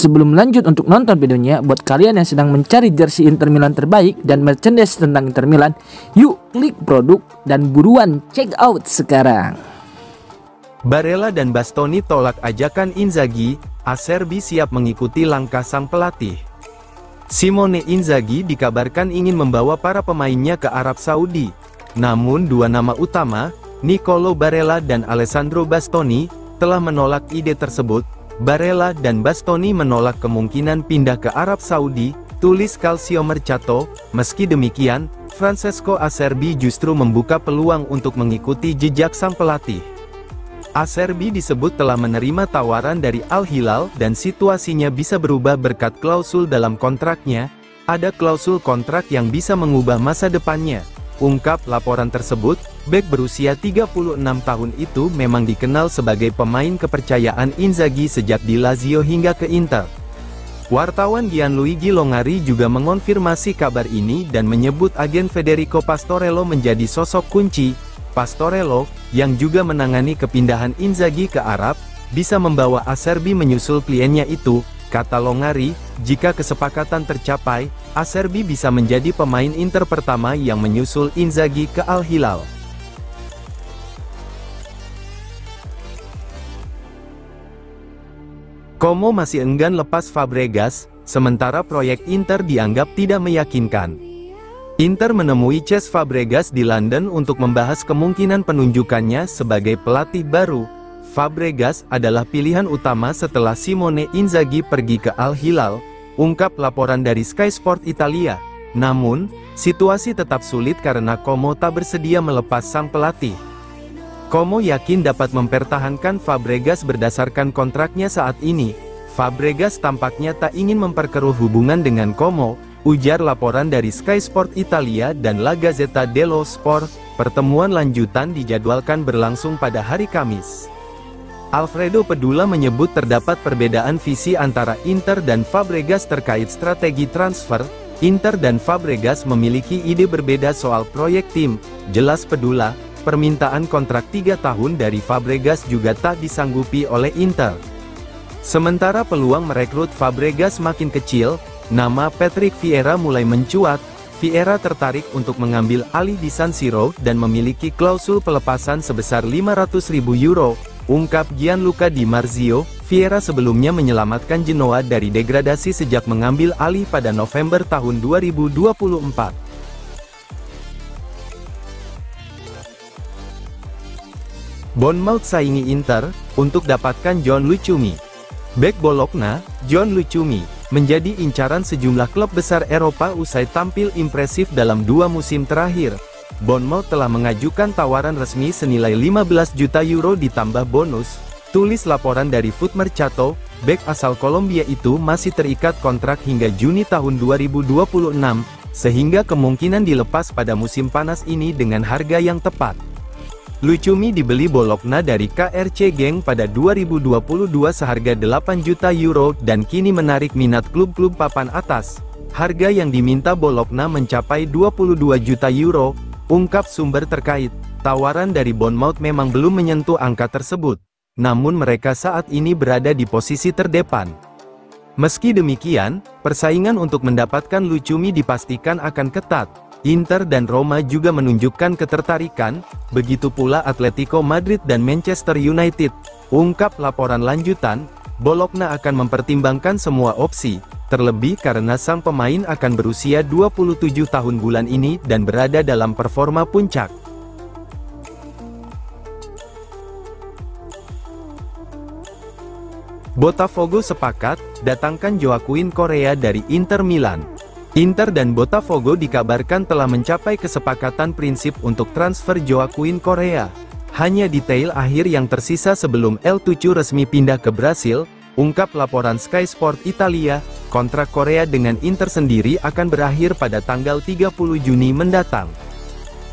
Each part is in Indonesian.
Sebelum lanjut untuk nonton videonya, buat kalian yang sedang mencari jersey Inter Milan terbaik dan merchandise tentang Inter Milan, yuk klik produk dan buruan check out sekarang. Barella dan Bastoni tolak ajakan Inzaghi, Acerbi siap mengikuti langkah sang pelatih. Simone Inzaghi dikabarkan ingin membawa para pemainnya ke Arab Saudi. Namun dua nama utama, Nicolo Barella dan Alessandro Bastoni, telah menolak ide tersebut. Barella dan Bastoni menolak kemungkinan pindah ke Arab Saudi, tulis Calcio Mercato. Meski demikian, Francesco Acerbi justru membuka peluang untuk mengikuti jejak sang pelatih. Acerbi disebut telah menerima tawaran dari Al Hilal dan situasinya bisa berubah berkat klausul dalam kontraknya. Ada klausul kontrak yang bisa mengubah masa depannya, ungkap laporan tersebut. Bek berusia 36 tahun itu memang dikenal sebagai pemain kepercayaan Inzaghi sejak di Lazio hingga ke Inter. Wartawan Gianluigi Longari juga mengonfirmasi kabar ini dan menyebut agen Federico Pastorello menjadi sosok kunci. Pastorello, yang juga menangani kepindahan Inzaghi ke Arab, bisa membawa Acerbi menyusul kliennya itu, kata Longari. Jika kesepakatan tercapai, Acerbi bisa menjadi pemain Inter pertama yang menyusul Inzaghi ke Al Hilal. Como masih enggan lepas Fabregas, sementara proyek Inter dianggap tidak meyakinkan. Inter menemui Cesc Fabregas di London untuk membahas kemungkinan penunjukannya sebagai pelatih baru. Fabregas adalah pilihan utama setelah Simone Inzaghi pergi ke Al Hilal, ungkap laporan dari Sky Sport Italia. Namun, situasi tetap sulit karena Como tak bersedia melepas sang pelatih. Como yakin dapat mempertahankan Fabregas berdasarkan kontraknya saat ini. Fabregas tampaknya tak ingin memperkeruh hubungan dengan Como, ujar laporan dari Sky Sport Italia dan La Gazzetta dello Sport. Pertemuan lanjutan dijadwalkan berlangsung pada hari Kamis. Alfredo Pedula menyebut terdapat perbedaan visi antara Inter dan Fabregas terkait strategi transfer. Inter dan Fabregas memiliki ide berbeda soal proyek tim, jelas Pedula. Permintaan kontrak 3 tahun dari Fabregas juga tak disanggupi oleh Inter. Sementara peluang merekrut Fabregas makin kecil, nama Patrick Vieira mulai mencuat. Vieira tertarik untuk mengambil alih di San Siro dan memiliki klausul pelepasan sebesar 500.000 euro, ungkap Gianluca Di Marzio. Vieira sebelumnya menyelamatkan Genoa dari degradasi sejak mengambil alih pada November tahun 2024. Bournemouth saingi Inter untuk dapatkan John Lucumi. Bek Bologna, John Lucumi, menjadi incaran sejumlah klub besar Eropa usai tampil impresif dalam 2 musim terakhir. Bournemouth telah mengajukan tawaran resmi senilai 15 juta euro ditambah bonus, tulis laporan dari Foot Mercato. Bek asal Kolombia itu masih terikat kontrak hingga Juni tahun 2026, sehingga kemungkinan dilepas pada musim panas ini dengan harga yang tepat. Lucumi dibeli Bologna dari KRC Genk pada 2022 seharga 8 juta euro dan kini menarik minat klub-klub papan atas. Harga yang diminta Bologna mencapai 22 juta euro, ungkap sumber terkait. Tawaran dari Bournemouth memang belum menyentuh angka tersebut, namun mereka saat ini berada di posisi terdepan. Meski demikian, persaingan untuk mendapatkan Lucumi dipastikan akan ketat. Inter dan Roma juga menunjukkan ketertarikan, begitu pula Atletico Madrid dan Manchester United, ungkap laporan lanjutan. Bologna akan mempertimbangkan semua opsi, terlebih karena sang pemain akan berusia 27 tahun bulan ini dan berada dalam performa puncak. Botafogo sepakat, datangkan Joaquin Correa dari Inter Milan. Inter dan Botafogo dikabarkan telah mencapai kesepakatan prinsip untuk transfer Joaquin Correa. Hanya detail akhir yang tersisa sebelum El Tucu resmi pindah ke Brasil, ungkap laporan Sky Sport Italia. Kontrak Correa dengan Inter sendiri akan berakhir pada tanggal 30 Juni mendatang.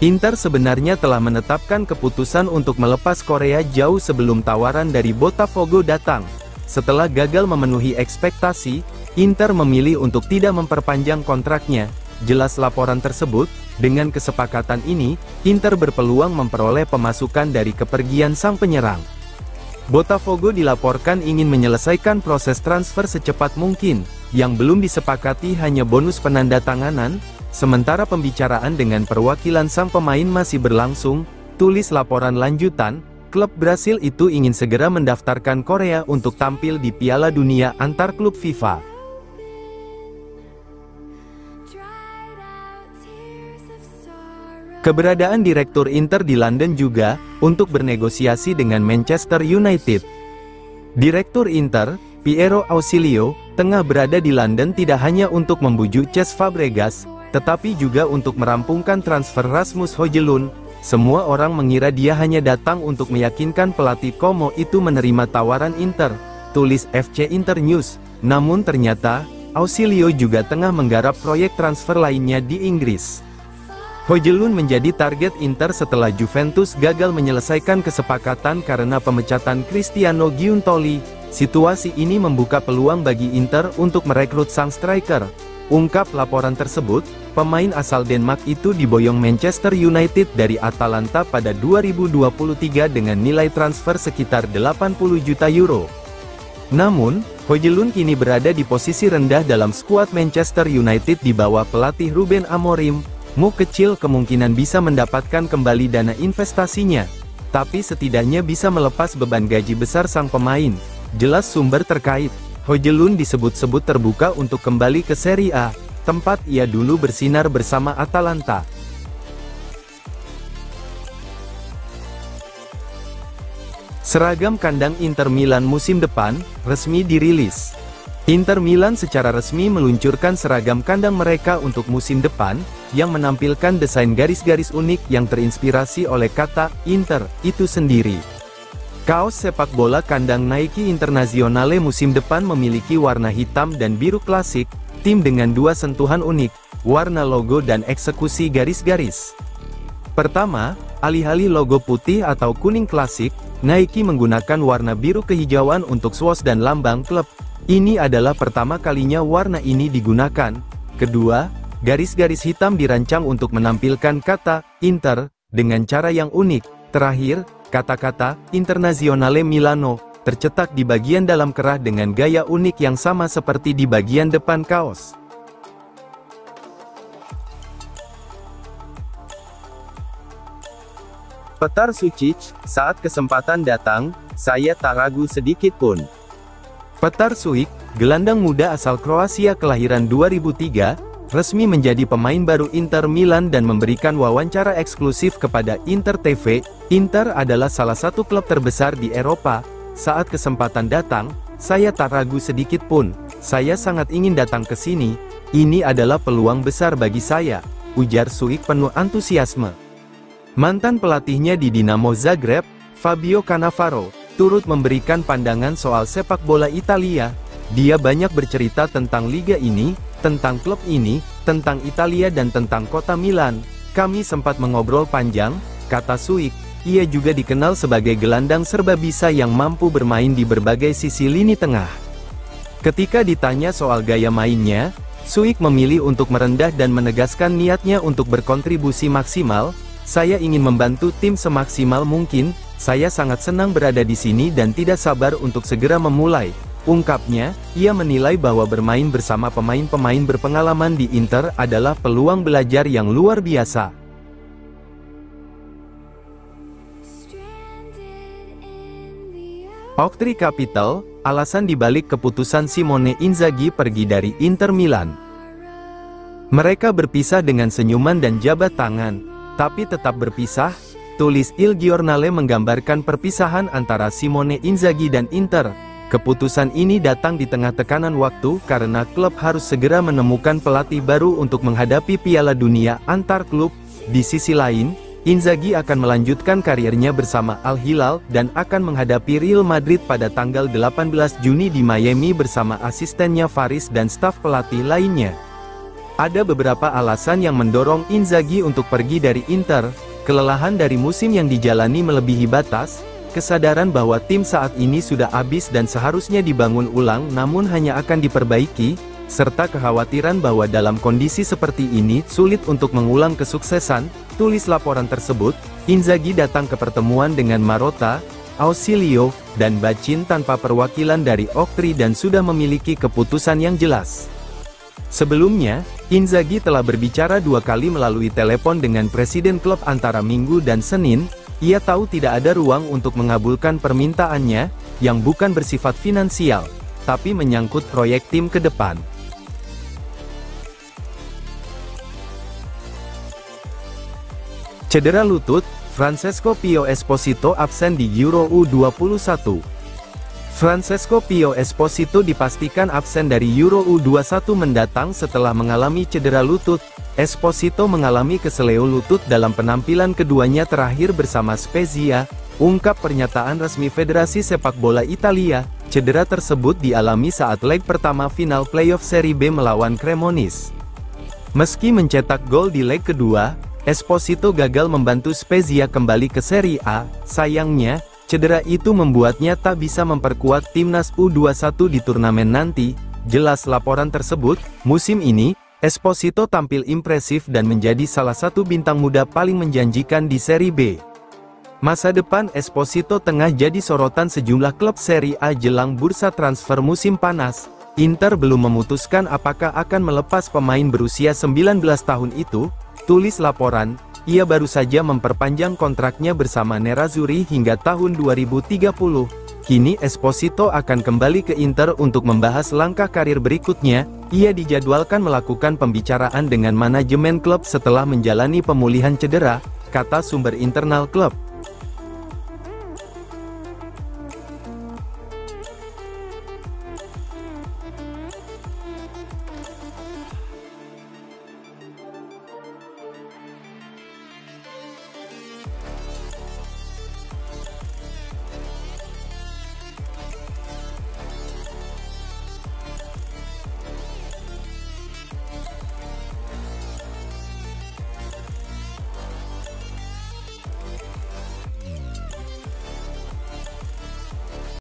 Inter sebenarnya telah menetapkan keputusan untuk melepas Correa jauh sebelum tawaran dari Botafogo datang. Setelah gagal memenuhi ekspektasi, Inter memilih untuk tidak memperpanjang kontraknya, jelas laporan tersebut. Dengan kesepakatan ini, Inter berpeluang memperoleh pemasukan dari kepergian sang penyerang. Botafogo dilaporkan ingin menyelesaikan proses transfer secepat mungkin, yang belum disepakati hanya bonus penandatanganan, sementara pembicaraan dengan perwakilan sang pemain masih berlangsung, tulis laporan lanjutan. Klub Brasil itu ingin segera mendaftarkan Korea untuk tampil di Piala Dunia antar klub FIFA. Keberadaan Direktur Inter di London juga, untuk bernegosiasi dengan Manchester United. Direktur Inter, Piero Ausilio, tengah berada di London tidak hanya untuk membujuk Cesc Fabregas, tetapi juga untuk merampungkan transfer Rasmus Højlund. Semua orang mengira dia hanya datang untuk meyakinkan pelatih Como itu menerima tawaran Inter, tulis FC Inter News. Namun ternyata, Ausilio juga tengah menggarap proyek transfer lainnya di Inggris. Højlund menjadi target Inter setelah Juventus gagal menyelesaikan kesepakatan karena pemecatan Cristiano Giuntoli. Situasi ini membuka peluang bagi Inter untuk merekrut sang striker. Ungkap laporan tersebut, pemain asal Denmark itu diboyong Manchester United dari Atalanta pada 2023 dengan nilai transfer sekitar 80 juta euro. Namun, Højlund kini berada di posisi rendah dalam skuad Manchester United di bawah pelatih Ruben Amorim. Kecil kemungkinan bisa mendapatkan kembali dana investasinya, tapi setidaknya bisa melepas beban gaji besar sang pemain, jelas sumber terkait. Højlund disebut-sebut terbuka untuk kembali ke Serie A, tempat ia dulu bersinar bersama Atalanta. Seragam kandang Inter Milan musim depan, resmi dirilis. Inter Milan secara resmi meluncurkan seragam kandang mereka untuk musim depan, yang menampilkan desain garis-garis unik yang terinspirasi oleh kata Inter itu sendiri. Kaos sepak bola kandang Nike Internazionale musim depan memiliki warna hitam dan biru klasik, tim dengan dua sentuhan unik, warna logo dan eksekusi garis-garis. Pertama, alih-alih logo putih atau kuning klasik, Nike menggunakan warna biru kehijauan untuk swoosh dan lambang klub. Ini adalah pertama kalinya warna ini digunakan. Kedua, garis-garis hitam dirancang untuk menampilkan kata Inter dengan cara yang unik. Terakhir, kata-kata Internazionale Milano tercetak di bagian dalam kerah dengan gaya unik yang sama seperti di bagian depan kaos. Petar Sucic, saat kesempatan datang, saya tak ragu sedikit pun. Petar Sucic, gelandang muda asal Kroasia kelahiran 2003, resmi menjadi pemain baru Inter Milan dan memberikan wawancara eksklusif kepada Inter TV. Inter adalah salah satu klub terbesar di Eropa. Saat kesempatan datang, saya tak ragu sedikit pun. Saya sangat ingin datang ke sini. Ini adalah peluang besar bagi saya, ujar Sucic penuh antusiasme. Mantan pelatihnya di Dinamo Zagreb, Fabio Cannavaro, turut memberikan pandangan soal sepak bola Italia. Dia banyak bercerita tentang liga ini, tentang klub ini, tentang Italia dan tentang kota Milan. Kami sempat mengobrol panjang, kata Sucic. Ia juga dikenal sebagai gelandang serba bisa yang mampu bermain di berbagai sisi lini tengah. Ketika ditanya soal gaya mainnya, Sucic memilih untuk merendah dan menegaskan niatnya untuk berkontribusi maksimal. Saya ingin membantu tim semaksimal mungkin. Saya sangat senang berada di sini dan tidak sabar untuk segera memulai. Ungkapnya, ia menilai bahwa bermain bersama pemain-pemain berpengalaman di Inter adalah peluang belajar yang luar biasa. Oktri Capital, alasan dibalik keputusan Simone Inzaghi pergi dari Inter Milan. Mereka berpisah dengan senyuman dan jabat tangan, tapi tetap berpisah, tulis Il Giornale menggambarkan perpisahan antara Simone Inzaghi dan Inter. Keputusan ini datang di tengah tekanan waktu karena klub harus segera menemukan pelatih baru untuk menghadapi Piala Dunia antar klub. Di sisi lain, Inzaghi akan melanjutkan karirnya bersama Al Hilal dan akan menghadapi Real Madrid pada tanggal 18 Juni di Miami bersama asistennya Faris dan staf pelatih lainnya. Ada beberapa alasan yang mendorong Inzaghi untuk pergi dari Inter: kelelahan dari musim yang dijalani melebihi batas, kesadaran bahwa tim saat ini sudah habis dan seharusnya dibangun ulang namun hanya akan diperbaiki, serta kekhawatiran bahwa dalam kondisi seperti ini sulit untuk mengulang kesuksesan. Tulis laporan tersebut, Inzaghi datang ke pertemuan dengan Marotta, Ausilio, dan Bacin tanpa perwakilan dari Oktri dan sudah memiliki keputusan yang jelas. Sebelumnya, Inzaghi telah berbicara 2 kali melalui telepon dengan presiden klub antara Minggu dan Senin. Ia tahu tidak ada ruang untuk mengabulkan permintaannya, yang bukan bersifat finansial, tapi menyangkut proyek tim ke depan. Cedera lutut, Francesco Pio Esposito absen di Euro U21. Francesco Pio Esposito dipastikan absen dari Euro U21 mendatang setelah mengalami cedera lutut. Esposito mengalami keseleo lutut dalam penampilan keduanya terakhir bersama Spezia, ungkap pernyataan resmi Federasi Sepak Bola Italia. Cedera tersebut dialami saat leg pertama final playoff Serie B melawan Cremonese. Meski mencetak gol di leg kedua, Esposito gagal membantu Spezia kembali ke Serie A. Sayangnya, cedera itu membuatnya tak bisa memperkuat timnas U21 di turnamen nanti. Jelas laporan tersebut, musim ini, Esposito tampil impresif dan menjadi salah satu bintang muda paling menjanjikan di Serie B. Masa depan Esposito tengah jadi sorotan sejumlah klub Serie A jelang bursa transfer musim panas. Inter belum memutuskan apakah akan melepas pemain berusia 19 tahun itu, tulis laporan. Ia baru saja memperpanjang kontraknya bersama Nerazzurri hingga tahun 2030. Kini Esposito akan kembali ke Inter untuk membahas langkah karir berikutnya. Ia dijadwalkan melakukan pembicaraan dengan manajemen klub setelah menjalani pemulihan cedera, kata sumber internal klub.